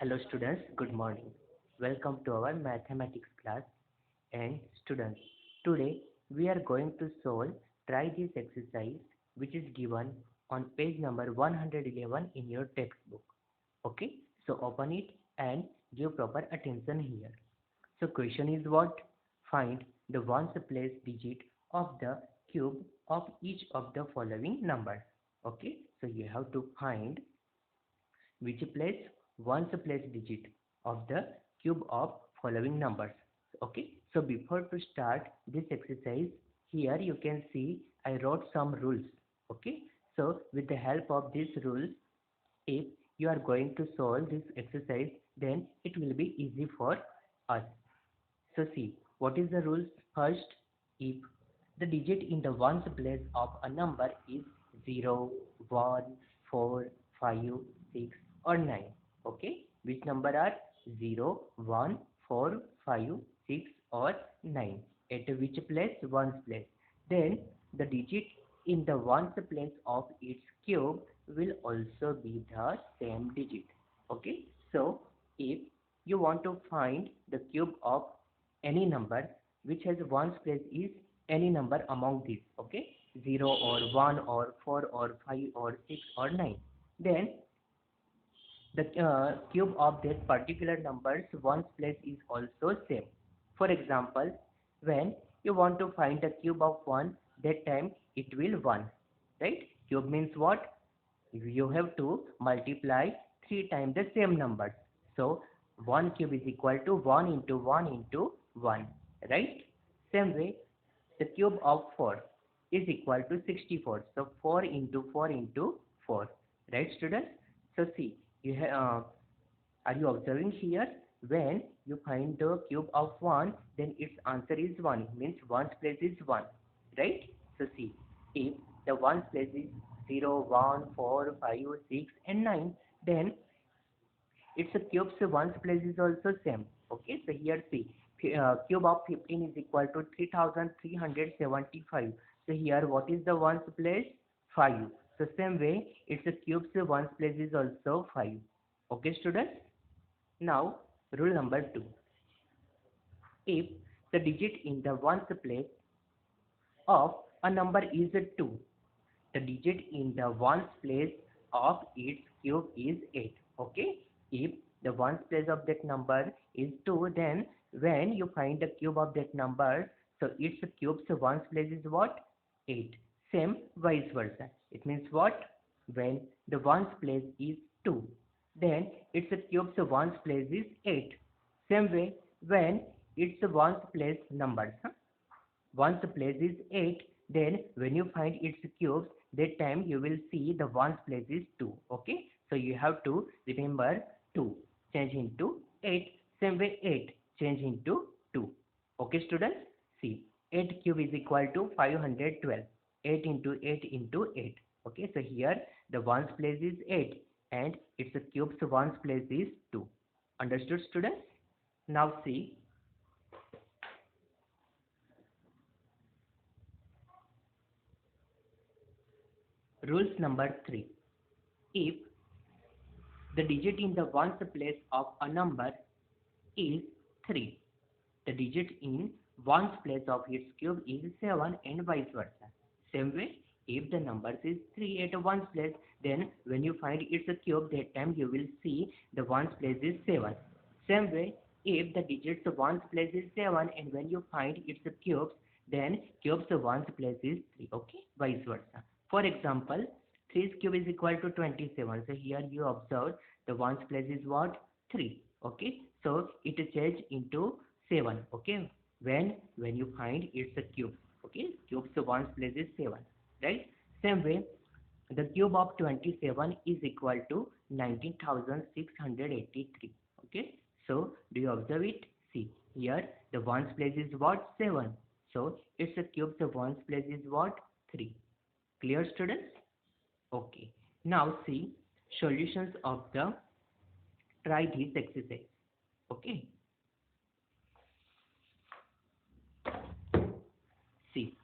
Hello students, good morning. Welcome to our mathematics class. And students, today we are going to solve try this exercise which is given on page number 111 in your textbook. Okay, so open it and give proper attention here. So question is what? Find the ones place digit of the cube of each of the following numbers. Okay, so you have to find which place ones place digit of the cube of following numbers. Okay, so before to start this exercise, here you can see I wrote some rules. Okay, so with the help of these rules, if you are going to solve this exercise, then it will be easy for us. So see, what is the rules? First, if the digit in the ones place of a number is 0, 1, 4, 5, 6 or 9. Okay, which number are 0, 1, 4, 5, 6 or 9? At which place? Ones place. Then the digit in the ones place of its cube will also be the same digit. Okay, so if you want to find the cube of any number which has ones place is any number among these, okay, 0 or 1 or 4 or 5 or 6 or 9, then the cube of that particular number's ones place is also same. For example, when you want to find the cube of 1, that time it will 1, right? Cube means what? You have to multiply 3 times the same number. So 1 cube is equal to 1 into 1 into 1, right? Same way, the cube of 4 is equal to 64. So 4 into 4 into 4, right students? So see, are you observing here? When you find the cube of 1, then its answer is 1, means 1's place is 1, right? So see, if the 1's place is 0, 1, 4, 5, 6 and 9, then its cube's ones place is also same. Okay, so here see, cube of 15 is equal to 3375. So here what is the ones place? 5. So same way, its cube's ones place is also 5. Okay students, now rule number 2. If the digit in the ones place of a number is 2, the digit in the ones place of its cube is 8. Okay, if the ones place of that number is 2, then when you find the cube of that number, so its cube's ones place is what? 8. Same vice versa. It means what? When the ones place is 2, then its cube's ones place is 8. Same way, when its ones place numbers, ones place is 8, then when you find its cubes, that time you will see the ones place is 2. Okay, so you have to remember 2 change into 8, same way 8 change into 2. Okay students, see, 8 cube is equal to 512. 8 into 8 into 8. Okay, so here the ones place is 8 and its cube's ones place is 2. Understood students? Now see, rules number 3. If the digit in the ones place of a number is 3, the digit in ones place of its cube is 7 and vice versa. Same way, if the number is 3 at ones place, then when you find its cube, that time you will see the ones place is 7. Same way, if the digits ones place is 7 and when you find its cubes, then cube's ones place is 3. Okay, vice versa. For example, 3's cube is equal to 27. So here you observe the ones place is what? 3. Okay, so it change into 7. Okay, when you find it's a cube. Okay, cube's ones place is 7, right? Same way, the cube of 27 is equal to 19,683. Okay, so do you observe it? See, here the ones place is what? 7. So its a cube, the ones place is what? 3. Clear students? Okay, now see solutions of the try this exercise. Okay, see,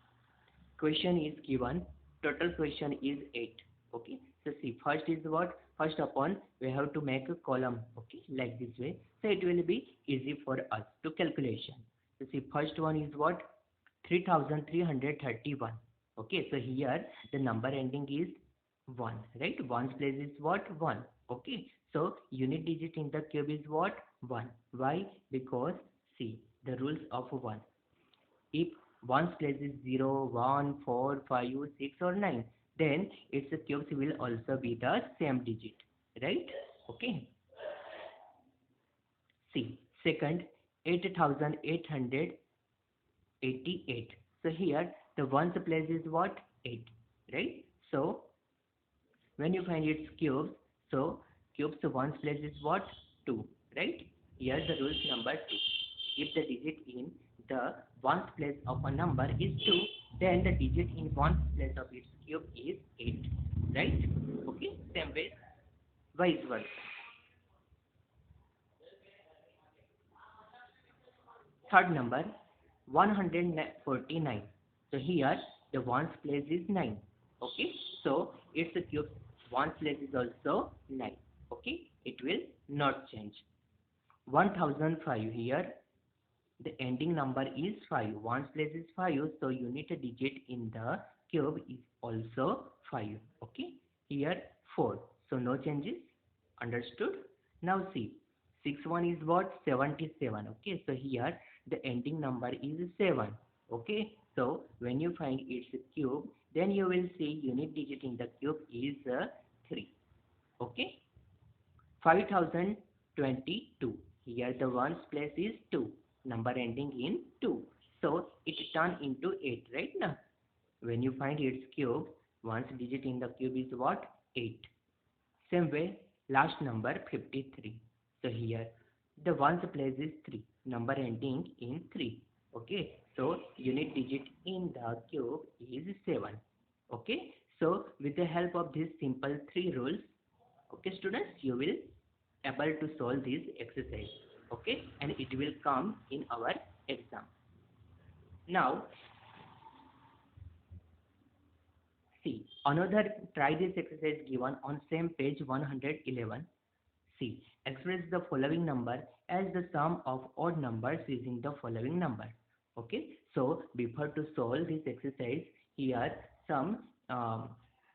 question is given, total question is 8. Okay, so see, first is what? First upon we have to make a column, okay, like this way. So it will be easy for us to calculation. So see, first one is what? 3331. Okay, so here the number ending is 1, right? Ones place is what? 1. Okay, so unit digit in the cube is what? 1. Why? Because see the rules of 1. If ones place is 0, 1, 4, 5, 6 or 9, then its cubes will also be the same digit, right? Okay. See, second, 8888. So here the ones place is what? 8, right? So when you find its cubes, so cubes ones place is what? 2, right? Here the rules number 2. If the digit in the ones place of a number is 2, then the digit in ones place of its cube is 8, right? Okay, same way, vice versa. Third number, 149. So here the ones place is 9. Okay, so its cube ones place is also 9. Okay, it will not change. 1005, here the ending number is 5. Ones place is 5, so unit digit in the cube is also 5. Okay, here 4, so no changes. Understood? Now see, 61 is what? 77. Okay, so here the ending number is 7. Okay, so when you find its cube, then you will see unit digit in the cube is 3. Okay, 5022. Here the ones place is 2. Number ending in 2. So it turn into 8, right now? When you find its cube, ones digit in the cube is what? 8. Same way, last number 53. So here the ones place is 3. Number ending in 3. Okay. So unit digit in the cube is 7. Okay. So with the help of these simple 3 rules, okay students, you will able to solve this exercise. Okay, and it will come in our exam. Now see, another try this exercise given on same page 111. See, express the following number as the sum of odd numbers using the following number. Okay, so before to solve this exercise, here some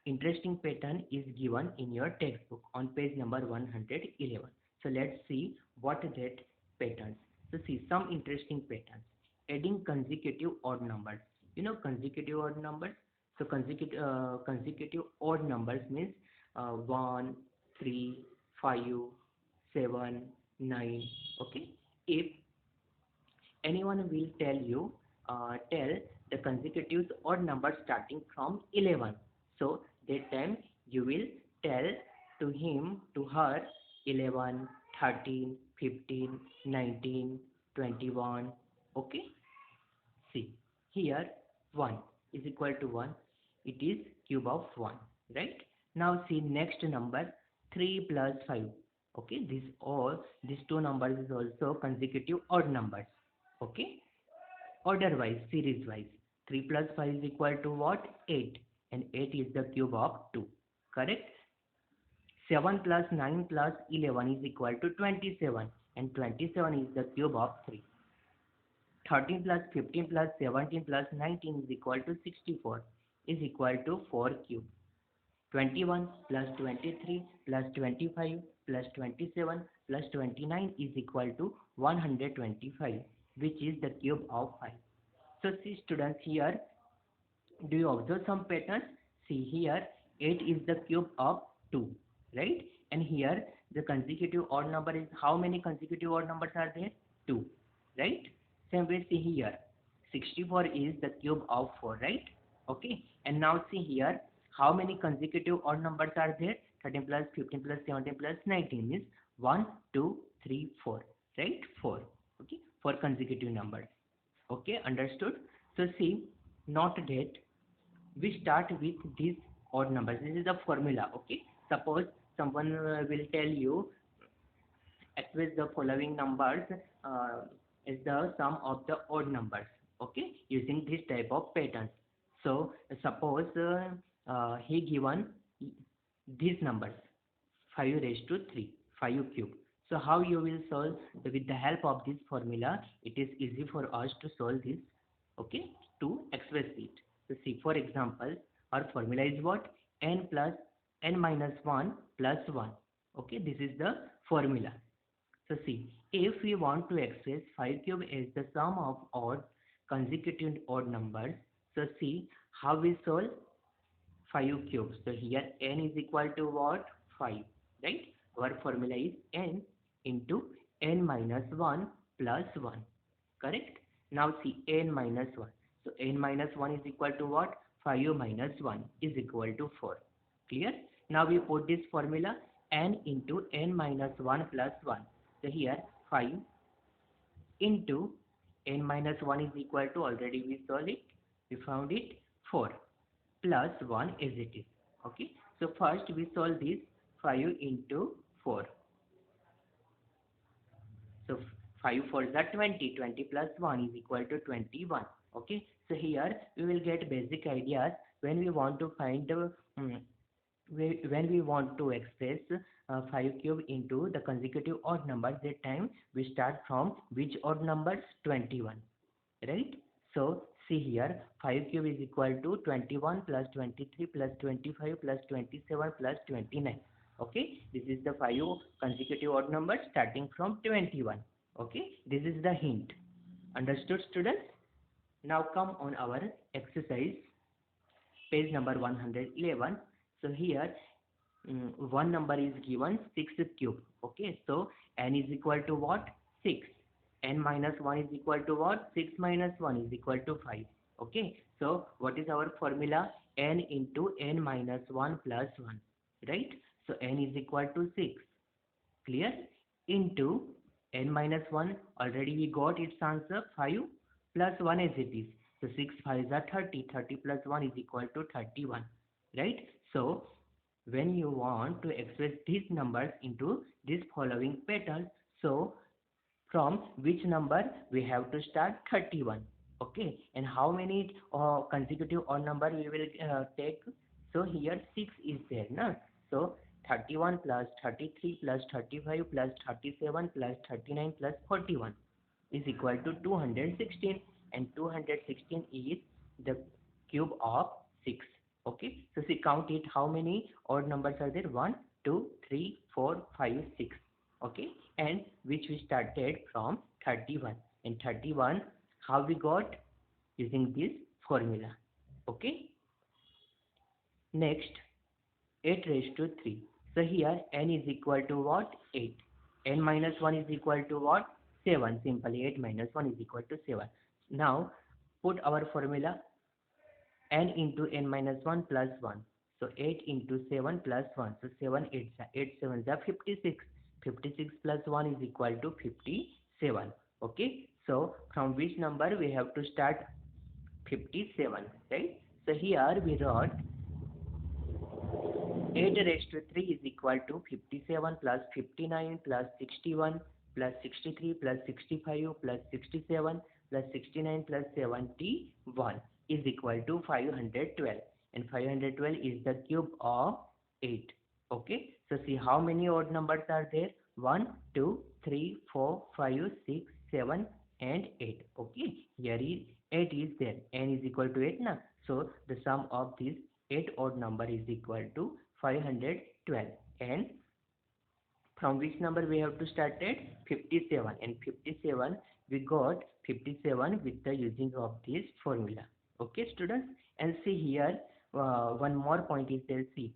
interesting pattern is given in your textbook on page number 111. So let's see what that patterns. So see some interesting patterns. Adding consecutive odd numbers. You know consecutive odd numbers. So consecutive odd numbers means 1, 3, 5, 7, 9. Okay. If anyone will tell the consecutive odd number starting from 11. So that time you will tell to him, to her, 11, 13, 15, 19, 21. Okay. See, here 1 is equal to 1. It is cube of 1, right? Now see next number 3 plus 5. Okay, these two numbers is also consecutive odd numbers. Okay, order wise, series wise. 3 plus 5 is equal to what? 8, and 8 is the cube of 2. Correct? 7 plus 9 plus 11 is equal to 27, and 27 is the cube of 3. 13 plus 15 plus 17 plus 19 is equal to 64, is equal to 4 cube. 21 plus 23 plus 25 plus 27 plus 29 is equal to 125, which is the cube of 5. So see students, here do you observe some patterns? See here 8 is the cube of 2, right? And here the consecutive odd number is, how many consecutive odd numbers are there? 2, right? Same way see here 64 is the cube of 4, right? Okay, and now see here how many consecutive odd numbers are there? 13 plus 15 plus 17 plus 19 is 1, 2, 3, 4, right? 4. Okay, 4 consecutive numbers. Okay, understood? So see, note that we start with these odd numbers. This is the formula. Okay, suppose someone will tell you express the following numbers is the sum of the odd numbers. Okay, using this type of patterns. So suppose he given these numbers, 5 raised to 3, 5 cube. So how you will solve? With the help of this formula, it is easy for us to solve this, okay, to express it. So see, for example, our formula is what? N plus n minus 1 plus 1. Okay, this is the formula. So see, if we want to express 5 cube as the sum of odd consecutive odd numbers, so see how we solve 5 cubes. So here n is equal to what? 5, right? Our formula is n into n minus 1 plus 1, correct? Now see n minus 1. So n minus 1 is equal to what? 5 minus 1 is equal to 4. Clear? Now we put this formula n into n minus 1 plus 1. So here 5 into n minus 1 is equal to, already we solved it, we found it, 4 plus 1 as it is. Okay, so first we solve this 5 into 4. So 5 for the 20, 20 plus 1 is equal to 21. Okay, so here we will get basic ideas when we want to find when we want to express 5 cube into the consecutive odd numbers. That time we start from which odd numbers? 21, right? So see here, 5 cube is equal to 21 plus 23 plus 25 plus 27 plus 29. Okay, this is the 5 consecutive odd numbers starting from 21. Okay, this is the hint. Understood, students? Now come on our exercise, page number 111. So here one number is given 6 cube. Okay, so n is equal to what? 6. N minus 1 is equal to what? 6 minus 1 is equal to 5. Okay, so what is our formula? N into n minus 1 plus 1, right? So n is equal to 6. Clear? Into n minus 1, already we got its answer, 5 plus 1 as it is. So 6 5s are 30. 30 plus 1 is equal to 31, right? So when you want to express these numbers into this following pattern, so from which number we have to start? 31. Okay, and how many consecutive odd number we will take? So here 6 is there, na? So 31 plus 33 plus 35 plus 37 plus 39 plus 41 is equal to 216, and 216 is the cube of 6. Okay, so see, count it, how many odd numbers are there? 1 2 3 4 5 6. Okay, and which we started from 31, and 31 how we got? Using this formula. Okay, next 8 raised to 3. So here n is equal to what? 8. N minus 1 is equal to what? 7. Simply 8 minus 1 is equal to 7. Now put our formula n into n minus 1 plus 1. So 8 into 7 plus 1. So 7 8 7 is 56. 56 plus 1 is equal to 57. Okay, so from which number we have to start? 57, right? So here we wrote 8 raised to 3 is equal to 57 plus 59 plus 61 plus 63 plus 65 plus 67 plus 69 plus 71 is equal to 512, and 512 is the cube of 8. Okay, so see how many odd numbers are there? 1 2 3 4 5 6 7 and 8. Okay, here is 8 is there, n is equal to 8 na. So the sum of these 8 odd number is equal to 512, and from which number we have to start at? 57, and 57 we got 57 with the using of this formula. Okay, students, and see here one more point is there. See,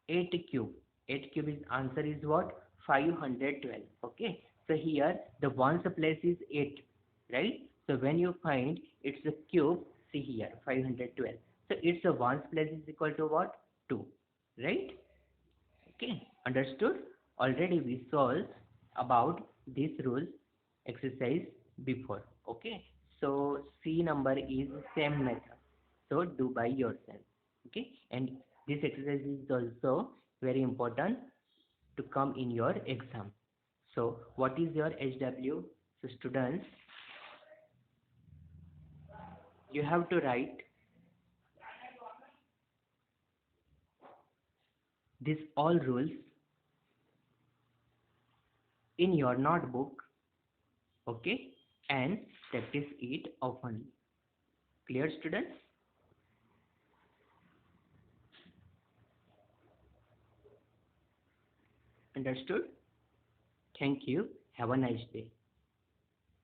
8 cube, 8 cube is answer is what? 512. Okay, so here the ones place is 8, right? So when you find it's a cube, see here 512, so its a ones place is equal to what? 2, right? Okay, understood? Already we solved about this rule exercise before. Okay, so C number is same method, so do by yourself. Okay, and this exercise is also very important to come in your exam. So what is your HW? So students, you have to write these all rules in your notebook, okay, and practice it often. Clear, students? Understood? Thank you. Have a nice day.